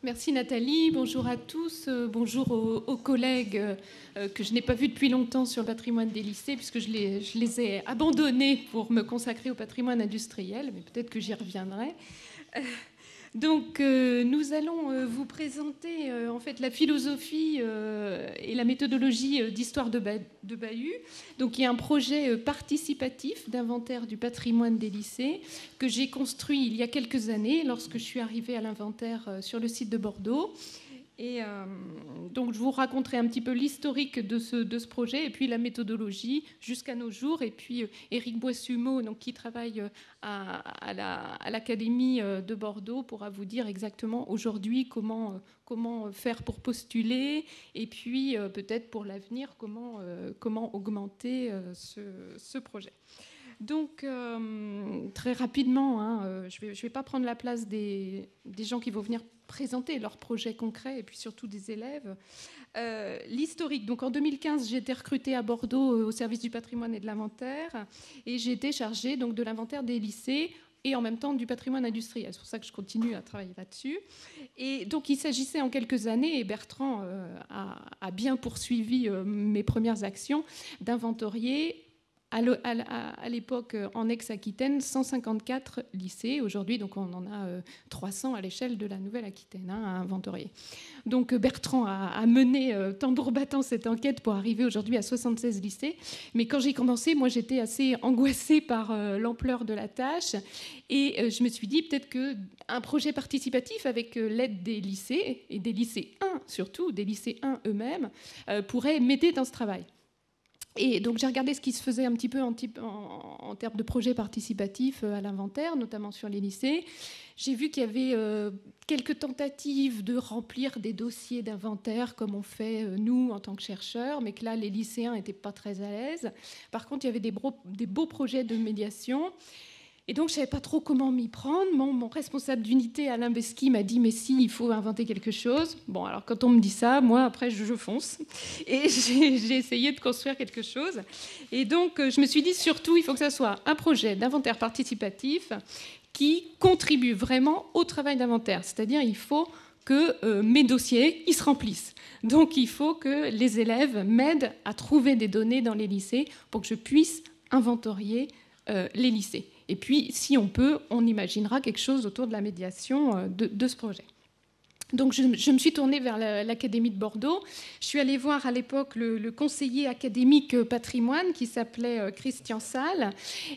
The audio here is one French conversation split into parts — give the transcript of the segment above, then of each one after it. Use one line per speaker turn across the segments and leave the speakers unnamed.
Merci Nathalie, bonjour à tous, bonjour aux collègues que je n'ai pas vus depuis longtemps sur le patrimoine des lycées, puisque je les ai abandonnés pour me consacrer au patrimoine industriel, mais peut-être que j'y reviendrai. Donc nous allons vous présenter en fait la philosophie et la méthodologie d'histoire de Bahut. Donc il y a un projet participatif d'inventaire du patrimoine des lycées que j'ai construit il y a quelques années lorsque je suis arrivée à l'inventaire sur le site de Bordeaux. Et donc je vous raconterai un petit peu l'historique de ce projet et puis la méthodologie jusqu'à nos jours. Et puis Éric Boissumeau, donc, qui travaille à l'Académie de Bordeaux, pourra vous dire exactement aujourd'hui comment faire pour postuler et puis peut-être pour l'avenir comment augmenter ce projet. Donc, très rapidement, je vais pas prendre la place des gens qui vont venir présenter leurs projets concrets et puis surtout des élèves. L'historique. Donc, en 2015, j'ai été recrutée à Bordeaux au service du patrimoine et de l'inventaire et j'ai été chargée donc, de l'inventaire des lycées et en même temps du patrimoine industriel. C'est pour ça que je continue à travailler là-dessus. Et donc, il s'agissait en quelques années, et Bertrand a bien poursuivi mes premières actions, d'inventorier à l'époque, en ex-Aquitaine, 154 lycées. Aujourd'hui, donc, on en a 300 à l'échelle de la Nouvelle-Aquitaine à inventorier. Donc Bertrand a mené tambour battant cette enquête pour arriver aujourd'hui à 76 lycées. Mais quand j'ai commencé, moi, j'étais assez angoissée par l'ampleur de la tâche. Et je me suis dit peut-être qu'un projet participatif avec l'aide des lycées, et des lycéens surtout, des lycéens eux-mêmes, pourrait m'aider dans ce travail. Et donc j'ai regardé ce qui se faisait un petit peu en termes de projets participatifs à l'inventaire, notamment sur les lycées. J'ai vu qu'il y avait quelques tentatives de remplir des dossiers d'inventaire comme on fait nous en tant que chercheurs, mais que là les lycéens n'étaient pas très à l'aise. Par contre, il y avait des beaux projets de médiation. Et donc, je ne savais pas trop comment m'y prendre. Mon responsable d'unité, Alain Besky, m'a dit « Mais si, il faut inventer quelque chose. » Bon, alors quand on me dit ça, moi, après, je fonce. Et j'ai essayé de construire quelque chose. Et donc, je me suis dit, surtout, il faut que ça soit un projet d'inventaire participatif qui contribue vraiment au travail d'inventaire. C'est-à-dire, il faut que mes dossiers, ils se remplissent. Donc, il faut que les élèves m'aident à trouver des données dans les lycées pour que je puisse inventorier les lycées. Et puis, si on peut, on imaginera quelque chose autour de la médiation de ce projet. Donc, je me suis tournée vers l'Académie de Bordeaux. Je suis allée voir à l'époque le conseiller académique patrimoine qui s'appelait Christian Salle.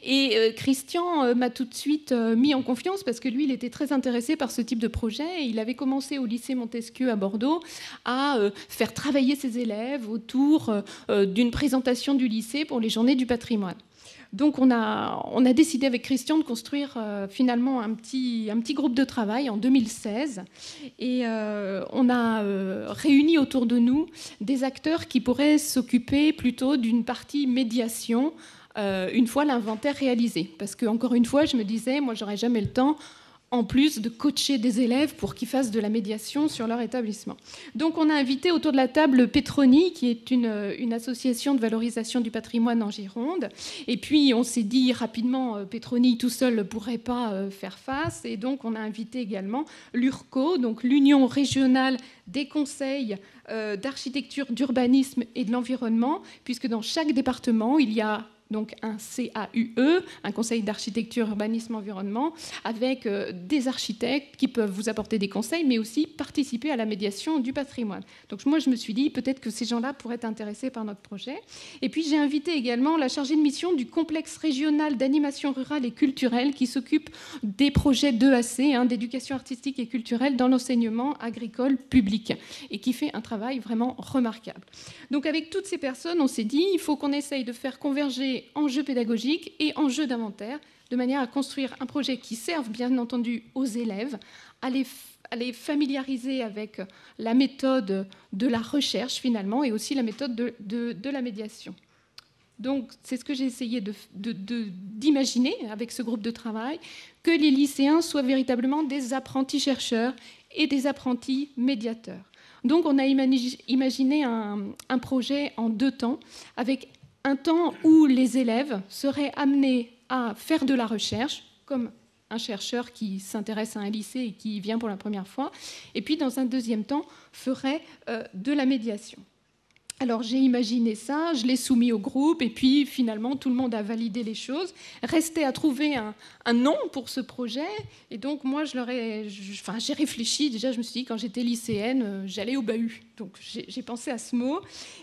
Et Christian m'a tout de suite mis en confiance parce que lui, il était très intéressé par ce type de projet. Et il avait commencé au lycée Montesquieu à Bordeaux à faire travailler ses élèves autour d'une présentation du lycée pour les journées du patrimoine. Donc on a décidé avec Christian de construire finalement un petit groupe de travail en 2016 et on a réuni autour de nous des acteurs qui pourraient s'occuper plutôt d'une partie médiation une fois l'inventaire réalisé. Parce que encore une fois, je me disais, moi j'aurais jamais le temps en plus de coacher des élèves pour qu'ils fassent de la médiation sur leur établissement. Donc on a invité autour de la table Petroni, qui est une association de valorisation du patrimoine en Gironde. Et puis on s'est dit rapidement, Petroni tout seul ne pourrait pas faire face. Et donc on a invité également l'URCO, donc l'Union régionale des conseils d'architecture, d'urbanisme et de l'environnement, puisque dans chaque département, il y a donc un CAUE, un conseil d'architecture, urbanisme, environnement, avec des architectes qui peuvent vous apporter des conseils, mais aussi participer à la médiation du patrimoine. Donc moi, je me suis dit, peut-être que ces gens-là pourraient être intéressés par notre projet. Et puis, j'ai invité également la chargée de mission du complexe régional d'animation rurale et culturelle qui s'occupe des projets d'EAC, d'éducation artistique et culturelle dans l'enseignement agricole public, et qui fait un travail vraiment remarquable. Donc, avec toutes ces personnes, on s'est dit, il faut qu'on essaye de faire converger enjeux pédagogiques et enjeux d'inventaire, de manière à construire un projet qui serve bien entendu aux élèves, à les familiariser avec la méthode de la recherche finalement et aussi la méthode de la médiation. Donc c'est ce que j'ai essayé d'imaginer avec ce groupe de travail, que les lycéens soient véritablement des apprentis chercheurs et des apprentis médiateurs. Donc on a imaginé un projet en 2 temps, avec un temps où les élèves seraient amenés à faire de la recherche, comme un chercheur qui s'intéresse à un lycée et qui y vient pour la première fois. Et puis, dans un deuxième temps, ferait de la médiation. Alors j'ai imaginé ça, je l'ai soumis au groupe, et puis finalement tout le monde a validé les choses. Restait à trouver un nom pour ce projet, et donc moi j'ai réfléchi, déjà je me suis dit quand j'étais lycéenne, j'allais au bahut. Donc j'ai pensé à ce mot,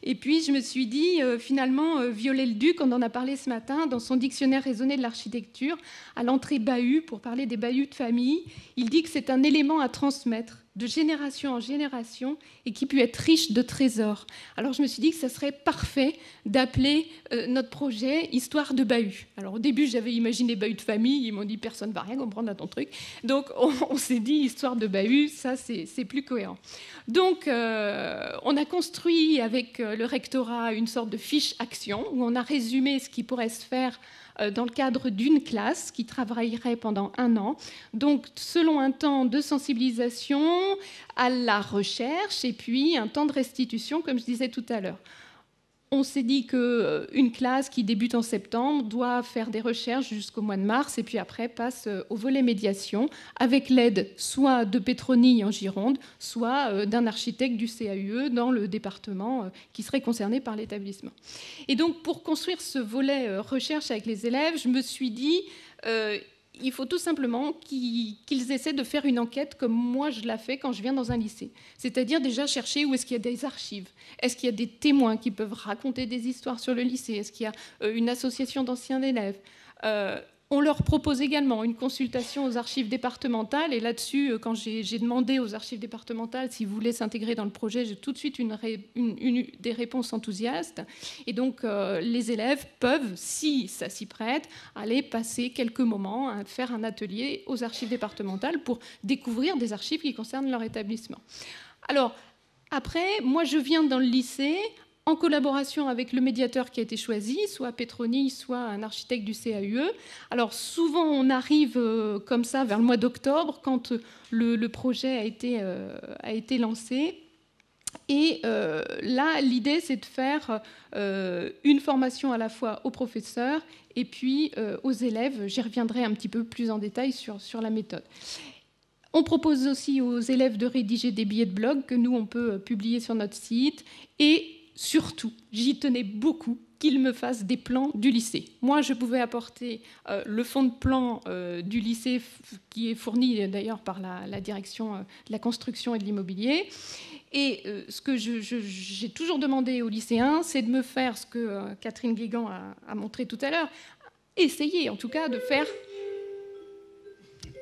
et puis je me suis dit finalement Viollet-le-Duc, on en a parlé ce matin, dans son dictionnaire raisonné de l'architecture, à l'entrée bahut, pour parler des bahuts de famille, il dit que c'est un élément à transmettre de génération en génération et qui peut être riche de trésors. Alors je me suis dit que ça serait parfait d'appeler notre projet Histoire de bahut. Alors au début j'avais imaginé bahut de famille, ils m'ont dit personne ne va rien comprendre à ton truc. Donc on s'est dit Histoire de bahut, ça c'est plus cohérent. Donc on a construit avec le rectorat une sorte de fiche action où on a résumé ce qui pourrait se faire dans le cadre d'une classe qui travaillerait pendant 1 an. Donc, selon un temps de sensibilisation à la recherche et puis un temps de restitution, comme je disais tout à l'heure. On s'est dit qu'une classe qui débute en septembre doit faire des recherches jusqu'au mois de mars et puis après passe au volet médiation avec l'aide soit de Pétronille en Gironde, soit d'un architecte du CAUE dans le département qui serait concerné par l'établissement. Et donc pour construire ce volet recherche avec les élèves, je me suis dit il faut tout simplement qu'ils essaient de faire une enquête comme moi je la fais quand je viens dans un lycée. C'est-à-dire déjà chercher où est-ce qu'il y a des archives. Est-ce qu'il y a des témoins qui peuvent raconter des histoires sur le lycée? Est-ce qu'il y a une association d'anciens élèves? On leur propose également une consultation aux archives départementales. Et là-dessus, quand j'ai demandé aux archives départementales s'ils voulaient s'intégrer dans le projet, j'ai tout de suite des réponses enthousiastes. Et donc, les élèves peuvent, si ça s'y prête, aller passer quelques moments, faire un atelier aux archives départementales pour découvrir des archives qui concernent leur établissement. Alors, après, moi, je viens dans le lycée en collaboration avec le médiateur qui a été choisi, soit Pétronille, soit un architecte du CAUE. Alors souvent on arrive comme ça vers le mois d'octobre quand le projet a été lancé. Et là, l'idée, c'est de faire une formation à la fois aux professeurs et puis aux élèves. J'y reviendrai un petit peu plus en détail sur la méthode. On propose aussi aux élèves de rédiger des billets de blog que nous, on peut publier sur notre site. Et surtout, j'y tenais beaucoup qu'ils me fassent des plans du lycée. Moi, je pouvais apporter le fond de plan du lycée qui est fourni d'ailleurs par la direction de la construction et de l'immobilier. Et ce que j'ai toujours demandé aux lycéens, c'est de me faire ce que Catherine Guégan a montré tout à l'heure, essayer en tout cas de faire...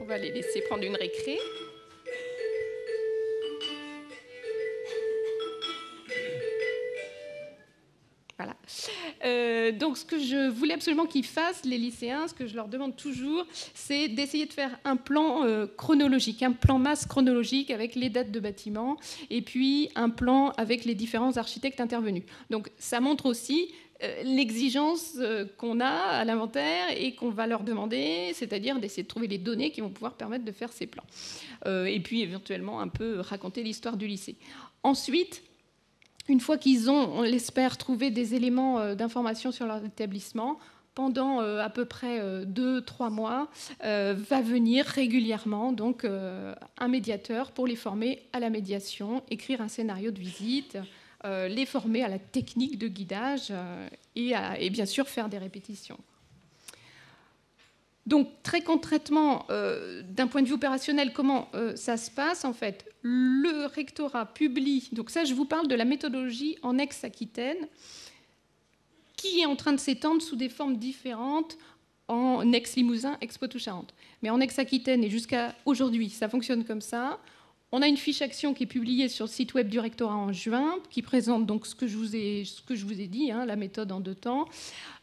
On va les laisser prendre une récré. Voilà. Donc, ce que je voulais absolument qu'ils fassent, les lycéens, ce que je leur demande toujours, c'est d'essayer de faire un plan chronologique, un plan masse chronologique avec les dates de bâtiments, et puis un plan avec les différents architectes intervenus. Donc, ça montre aussi l'exigence qu'on a à l'inventaire et qu'on va leur demander, c'est-à-dire d'essayer de trouver les données qui vont pouvoir permettre de faire ces plans. Et puis, éventuellement, un peu raconter l'histoire du lycée. Ensuite, une fois qu'ils ont, on l'espère, trouvé des éléments d'information sur leur établissement, pendant à peu près 2-3 mois, va venir régulièrement donc, un médiateur pour les former à la médiation, écrire un scénario de visite, les former à la technique de guidage et bien sûr faire des répétitions. Donc, très concrètement, d'un point de vue opérationnel, comment ça se passe en fait? Le rectorat publie, donc ça je vous parle de la méthodologie en ex-Aquitaine, qui est en train de s'étendre sous des formes différentes en ex-Limousin, ex-Poitou-Charentes. Mais en ex-Aquitaine et jusqu'à aujourd'hui, ça fonctionne comme ça. On a une fiche action qui est publiée sur le site web du rectorat en juin, qui présente donc ce que je vous ai dit, hein, la méthode en 2 temps.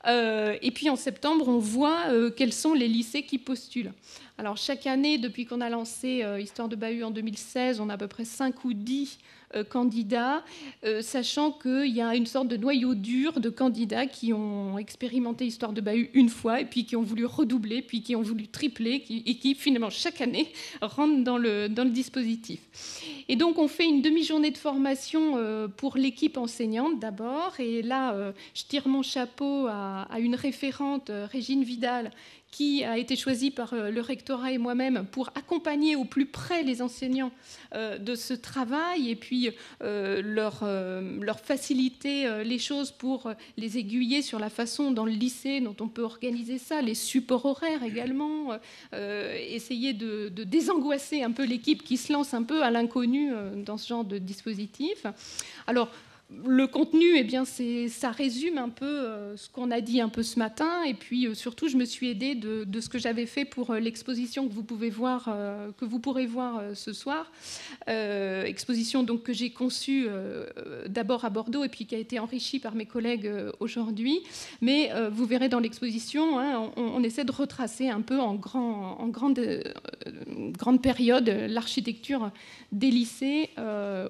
Et puis en septembre, on voit quels sont les lycées qui postulent. Alors chaque année, depuis qu'on a lancé Histoire de bahut en 2016, on a à peu près 5 ou 10 candidats, sachant qu'il y a une sorte de noyau dur de candidats qui ont expérimenté Histoire de bahut une fois et puis qui ont voulu redoubler, puis qui ont voulu tripler et qui finalement chaque année rentrent dans le dispositif. Et donc on fait une demi-journée de formation pour l'équipe enseignante d'abord, et là je tire mon chapeau à une référente, Régine Vidal, qui a été choisi par le rectorat et moi-même pour accompagner au plus près les enseignants de ce travail et puis leur faciliter les choses pour les aiguiller sur la façon dans le lycée dont on peut organiser ça, les supports horaires également, essayer de désangoisser un peu l'équipe qui se lance un peu à l'inconnu dans ce genre de dispositif. Alors, le contenu, eh bien, ça résume un peu ce qu'on a dit un peu ce matin. Et puis, surtout, je me suis aidée de ce que j'avais fait pour l'exposition que vous pourrez voir ce soir. Exposition donc, que j'ai conçue d'abord à Bordeaux et puis qui a été enrichie par mes collègues aujourd'hui. Mais vous verrez dans l'exposition, hein, on essaie de retracer un peu en grande période l'architecture des lycées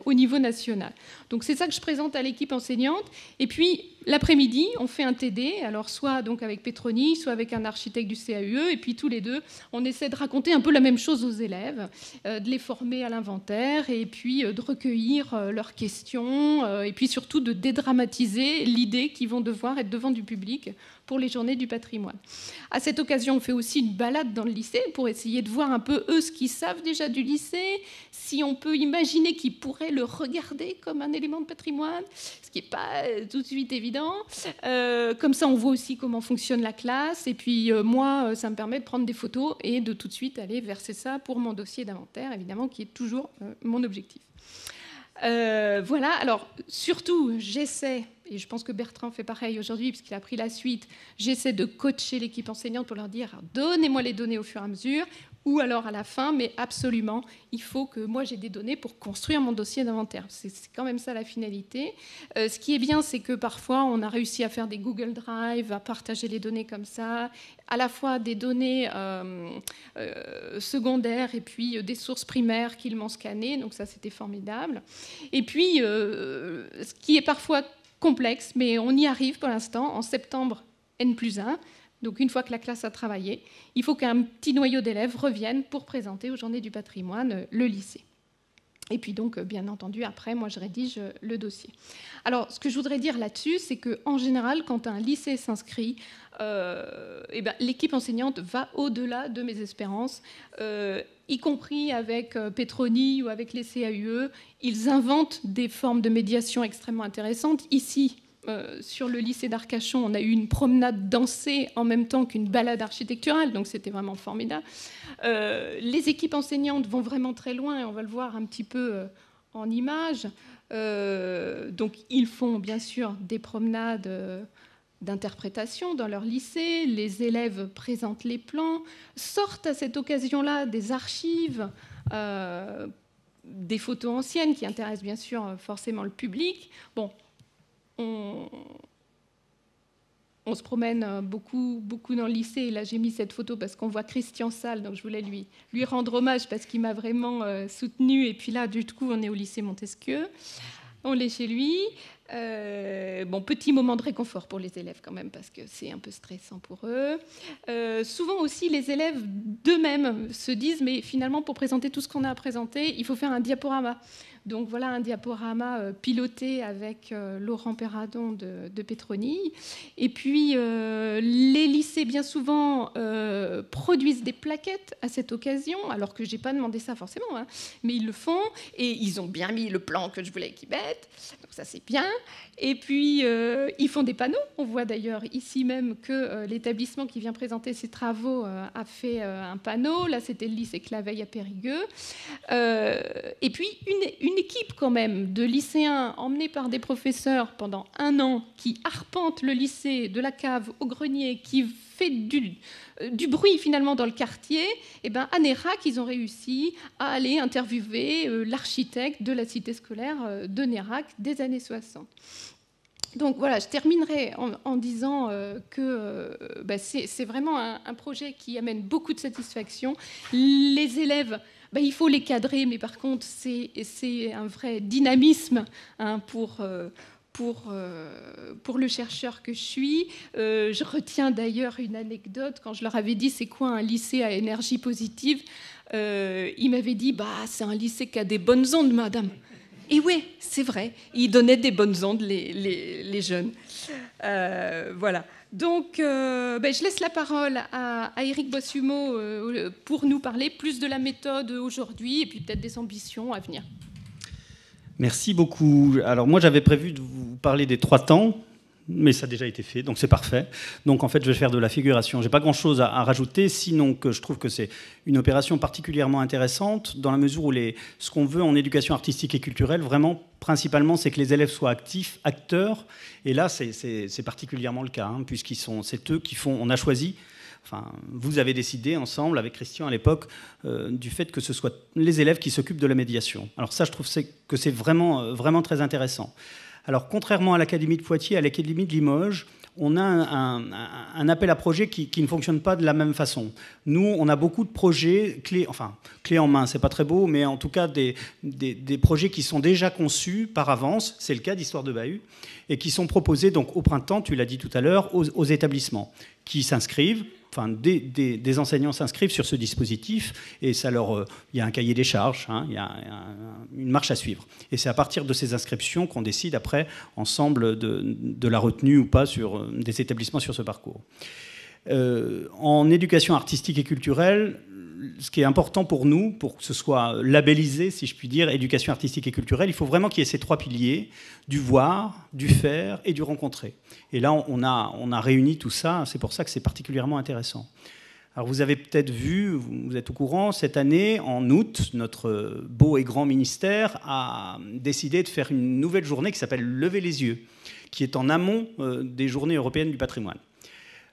au niveau national. Donc, c'est ça que je présente à l'équipe enseignante. Et puis, l'après-midi, on fait un TD, alors soit donc avec Petroni, soit avec un architecte du CAUE, et puis tous les deux, on essaie de raconter un peu la même chose aux élèves, de les former à l'inventaire, et puis de recueillir leurs questions, et puis surtout de dédramatiser l'idée qu'ils vont devoir être devant du public pour les journées du patrimoine. À cette occasion, on fait aussi une balade dans le lycée pour essayer de voir un peu, eux, ce qu'ils savent déjà du lycée, si on peut imaginer qu'ils pourraient le regarder comme un élément de patrimoine, ce qui n'est pas tout de suite évident. Comme ça, on voit aussi comment fonctionne la classe. Et puis, moi, ça me permet de prendre des photos et de tout de suite aller verser ça pour mon dossier d'inventaire, évidemment, qui est toujours mon objectif. Voilà, alors surtout, j'essaie, et je pense que Bertrand fait pareil aujourd'hui puisqu'il a pris la suite, j'essaie de coacher l'équipe enseignante pour leur dire « donnez-moi les données au fur et à mesure », ou alors à la fin, mais absolument, il faut que moi j'ai des données pour construire mon dossier d'inventaire. C'est quand même ça la finalité. Ce qui est bien, c'est que parfois on a réussi à faire des Google Drive, à partager les données comme ça, à la fois des données secondaires et puis des sources primaires qu'ils m'ont scannées, donc ça c'était formidable. Et puis, ce qui est parfois complexe, mais on y arrive pour l'instant, en septembre N+1, donc une fois que la classe a travaillé, il faut qu'un petit noyau d'élèves revienne pour présenter aux Journées du patrimoine le lycée. Et puis donc, bien entendu, après, moi, je rédige le dossier. Alors, ce que je voudrais dire là-dessus, c'est qu'en général, quand un lycée s'inscrit, l'équipe enseignante va au-delà de mes espérances, y compris avec Petroni ou avec les CAUE. Ils inventent des formes de médiation extrêmement intéressantes. Ici, sur le lycée d'Arcachon, on a eu une promenade dansée en même temps qu'une balade architecturale, donc c'était vraiment formidable. Les équipes enseignantes vont vraiment très loin, et on va le voir un petit peu en images. Donc ils font bien sûr des promenades d'interprétation dans leur lycée, les élèves présentent les plans, sortent à cette occasion-là des archives, des photos anciennes qui intéressent bien sûr forcément le public. Bon, on se promène beaucoup dans le lycée. Et là, j'ai mis cette photo parce qu'on voit Christian Salle, donc je voulais lui rendre hommage parce qu'il m'a vraiment soutenue. Et puis là, du coup, on est au lycée Montesquieu. On l'est chez lui. Bon, petit moment de réconfort pour les élèves quand même, parce que c'est un peu stressant pour eux. Souvent aussi, les élèves d'eux-mêmes se disent, mais finalement, pour présenter tout ce qu'on a à présenter, il faut faire un diaporama. Donc voilà un diaporama piloté avec Laurent Perradon de Petroni. Et puis, les lycées, bien souvent, produisent des plaquettes à cette occasion, alors que je n'ai pas demandé ça forcément, hein, mais ils le font. Et ils ont bien mis le plan que je voulais qu'ils mettent. Donc ça, c'est bien. Et puis, ils font des panneaux. On voit d'ailleurs ici même que l'établissement qui vient présenter ses travaux a fait un panneau. Là, c'était le lycée Claveille à Périgueux. Et puis, une équipe quand même de lycéens emmenés par des professeurs pendant 1 an qui arpentent le lycée de la cave au grenier, qui fait du bruit finalement dans le quartier. Et ben, à Nérac, ils ont réussi à aller interviewer l'architecte de la cité scolaire de Nérac des années 60. Donc voilà, je terminerai en disant que c'est vraiment un projet qui amène beaucoup de satisfaction. Les élèves, il faut les cadrer, mais par contre, c'est un vrai dynamisme hein, pour le chercheur que je suis. Je retiens d'ailleurs une anecdote. Quand je leur avais dit c'est quoi un lycée à énergie positive, ils m'avaient dit c'est un lycée qui a des bonnes ondes, madame.
Et oui, c'est vrai, ils donnaient des bonnes ondes, les jeunes. Voilà. Donc,
je laisse la parole à Éric Bossumo pour nous parler plus de la méthode aujourd'hui et puis peut-être des ambitions à venir.
Merci beaucoup. Alors moi, j'avais prévu de vous parler des 3 temps, mais ça a déjà été fait, donc c'est parfait. Donc en fait, je vais faire de la figuration. J'ai pas grand-chose à rajouter, sinon que je trouve que c'est une opération particulièrement intéressante, dans la mesure où ce qu'on veut en éducation artistique et culturelle, vraiment, principalement, c'est que les élèves soient actifs, acteurs. Et là, c'est particulièrement le cas, hein, c'est eux qui font... On a choisi... Enfin, vous avez décidé ensemble, avec Christian à l'époque, du fait que ce soit les élèves qui s'occupent de la médiation. Alors ça, je trouve que c'est vraiment, vraiment très intéressant. Alors, contrairement à l'Académie de Poitiers, à l'Académie de Limoges, on a un appel à projet qui ne fonctionne pas de la même façon. Nous, on a beaucoup de projets clés en main, c'est pas très beau, mais en tout cas des projets qui sont déjà conçus par avance, c'est le cas d'Histoire de Bahut, et qui sont proposés donc au printemps, tu l'as dit tout à l'heure, aux établissements qui s'inscrivent. Enfin, des enseignants s'inscrivent sur ce dispositif et il y a un cahier des charges, hein, il y a une marche à suivre. Et c'est à partir de ces inscriptions qu'on décide après ensemble de la retenue ou pas des établissements sur ce parcours. En éducation artistique et culturelle, ce qui est important pour nous, pour que ce soit labellisé, si je puis dire, éducation artistique et culturelle, il faut vraiment qu'il y ait ces 3 piliers, du voir, du faire et du rencontrer. Et là, on a réuni tout ça, c'est pour ça que c'est particulièrement intéressant. Alors vous avez peut-être vu, vous êtes au courant, cette année, en août, notre beau et grand ministère a décidé de faire une nouvelle journée qui s'appelle Lever les yeux, qui est en amont des Journées européennes du patrimoine.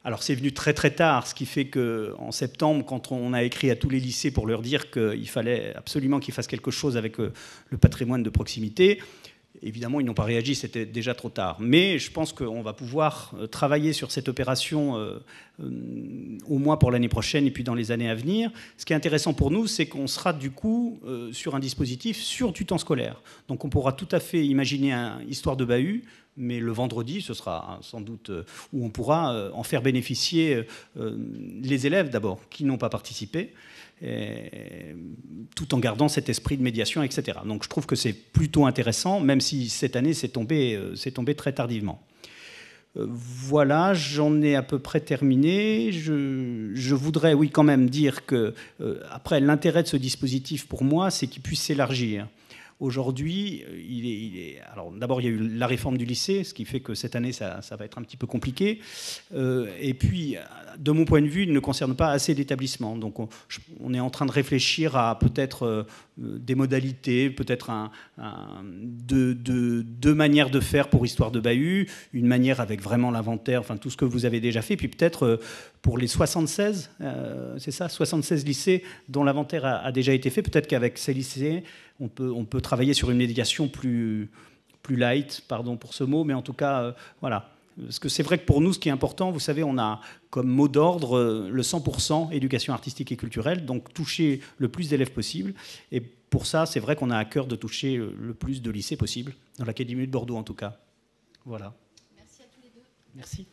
Alors c'est venu très très tard, ce qui fait qu'en septembre, quand on a écrit à tous les lycées pour leur dire qu'il fallait absolument qu'ils fassent quelque chose avec le patrimoine de proximité, évidemment ils n'ont pas réagi, c'était déjà trop tard. Mais je pense qu'on va pouvoir travailler sur cette opération au moins pour l'année prochaine et puis dans les années à venir. Ce qui est intéressant pour nous, c'est qu'on sera du coup sur un dispositif sur du temps scolaire. Donc on pourra tout à fait imaginer une histoire de Bahut, mais le vendredi, ce sera sans doute où on pourra en faire bénéficier les élèves d'abord, qui n'ont pas participé, tout en gardant cet esprit de médiation, etc. Donc je trouve que c'est plutôt intéressant, même si cette année c'est tombé très tardivement. Voilà, j'en ai à peu près terminé. Je voudrais, oui, quand même dire que, après, l'intérêt de ce dispositif pour moi, c'est qu'il puisse s'élargir. Aujourd'hui, alors d'abord, il y a eu la réforme du lycée, ce qui fait que cette année, ça va être un petit peu compliqué. Et puis, de mon point de vue, il ne concerne pas assez d'établissements. Donc, on est en train de réfléchir à peut-être des modalités, peut-être deux manières de faire pour Histoire de Bahut, une manière avec vraiment l'inventaire, enfin tout ce que vous avez déjà fait, puis peut-être pour les 76, c'est ça, 76 lycées dont l'inventaire a déjà été fait, peut-être qu'avec ces lycées, on peut travailler sur une médiation plus light, pardon pour ce mot, mais en tout cas, voilà. Parce que c'est vrai que pour nous, ce qui est important, vous savez, on a comme mot d'ordre le 100% éducation artistique et culturelle, donc toucher le plus d'élèves possible. Et pour ça, c'est vrai qu'on a à cœur de toucher le plus de lycées possible, dans l'Académie de Bordeaux en tout cas. Voilà.
Merci à tous les deux.
Merci.